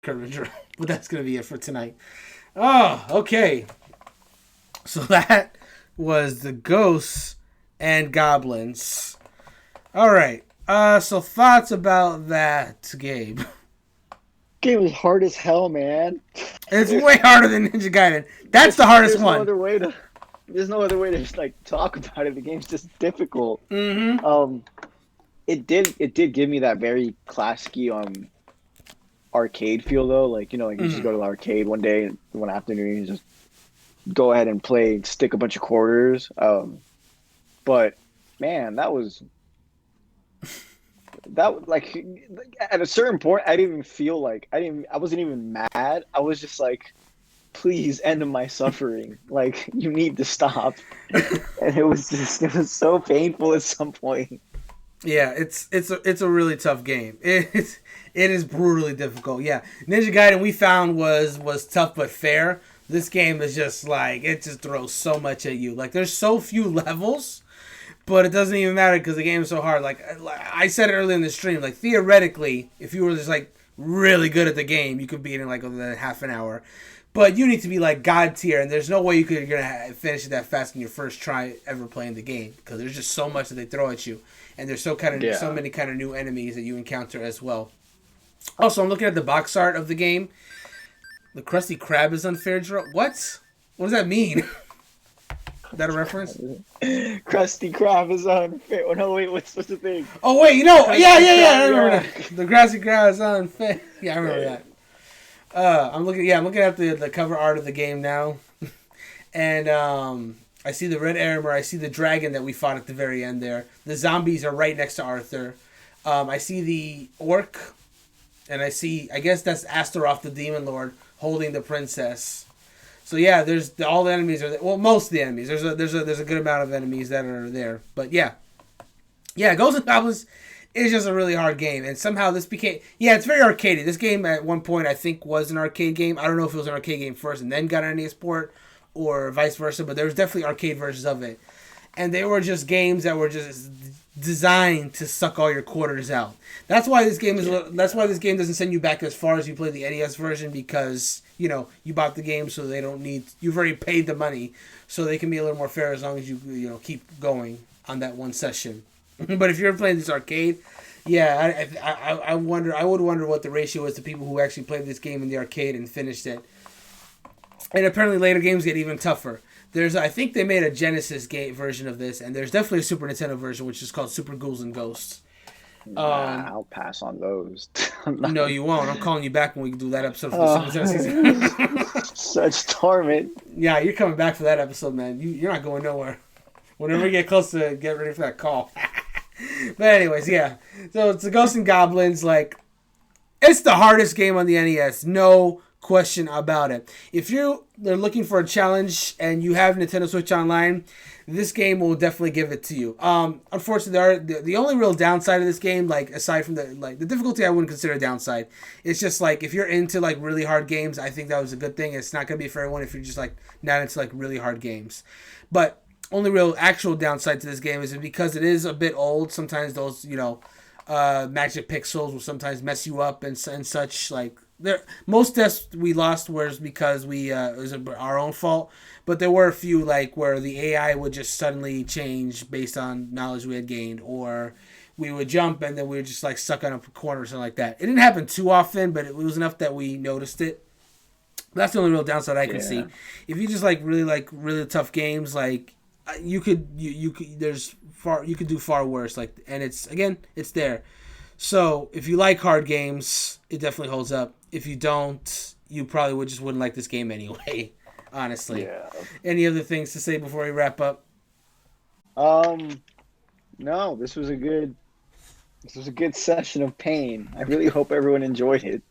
curvature. But that's gonna be it for tonight. Oh, okay. So that was the Ghosts and Goblins. All right. So thoughts about that, Gabe? Game was hard as hell, man. It's way harder than Ninja Gaiden. That's the hardest There's no one. other way to. There's no other way to like talk about it. The game's just difficult. Mm-hmm. Um, it did give me that very classic arcade feel though. Like like you just go to the arcade one day, one afternoon, you just go ahead and play, stick a bunch of quarters. But man, that like at a certain point, I didn't even feel like I wasn't even mad. I was just like, please end my suffering. Like you need to stop. And it was so painful at some point. Yeah, it's a really tough game. It is brutally difficult. Yeah, Ninja Gaiden we found was tough but fair. This game is just like it just throws so much at you. Like there's so few levels, but it doesn't even matter because the game is so hard. Like I said it earlier in the stream. Like theoretically, if you were just like really good at the game, you could beat it in like within half an hour. But you need to be like god tier, and there's no way you're gonna finish it that fast in your first try ever playing the game because there's just so much that they throw at you, and there's so Yeah. many kind of new enemies that you encounter as well. Also, I'm looking at the box art of the game. The Krusty Krab is unfair draw. What? What does that mean? Is that a reference? Krusty Krab is unfair. Oh, no, wait, what's the thing? Oh wait, Krusty yeah, I Krab, remember yeah. that. The Krusty Krab is unfair. Yeah, I remember that. I'm looking at the cover art of the game now, and I see the red armor. I see the dragon that we fought at the very end there. The zombies are right next to Arthur. I see the orc, and I guess that's Astaroth, the demon lord, holding the princess. So yeah, all the enemies are there. Well, most of the enemies. There's a good amount of enemies that are there. But yeah, Ghosts and Goblins is just a really hard game, and somehow this became it's very arcadey. This game at one point I think was an arcade game. I don't know if it was an arcade game first and then got an NES port or vice versa, but there was definitely arcade versions of it, and they were just games that were just designed to suck all your quarters out. That's why this game is. That's why this game doesn't send you back as far as you play the NES version because you bought the game, so they don't need. You've already paid the money, so they can be a little more fair as long as you keep going on that one session. But if you're playing this arcade, I wonder. I would wonder what the ratio is to people who actually played this game in the arcade and finished it. And apparently later games get even tougher. I think they made a Genesis game version of this, and there's definitely a Super Nintendo version which is called Super Ghouls and Ghosts. Nah, I'll pass on those. No, you won't. I'm calling you back when we do that episode for the Oh, Super Nintendo season. such torment. Yeah, you're coming back for that episode, man. You're not going nowhere. Whenever we get close to get ready for that call. But anyways, yeah. So it's the Ghosts and Goblins. Like, it's the hardest game on the NES. No question about it. If they're looking for a challenge and you have Nintendo Switch Online, this game will definitely give it to you. Unfortunately, the only real downside of this game, like aside from the difficulty, I wouldn't consider a downside. It's just like if you're into like really hard games, I think that was a good thing. It's not gonna be for everyone if you're just like not into like really hard games. But only real actual downside to this game is because it is a bit old. Sometimes those magic pixels will sometimes mess you up and such. Like most deaths we lost was because it was our own fault. But there were a few like where the AI would just suddenly change based on knowledge we had gained, or we would jump and then we were just like stuck on a corner or something like that. It didn't happen too often, but it was enough that we noticed it. That's the only real downside I can see. If you just like really tough games, like you could do far worse. Like, and it's there. So if you like hard games, it definitely holds up. If you don't, you probably wouldn't like this game anyway. Honestly. Yeah. Any other things to say before we wrap up? No, this was a good session of pain. I really hope everyone enjoyed it.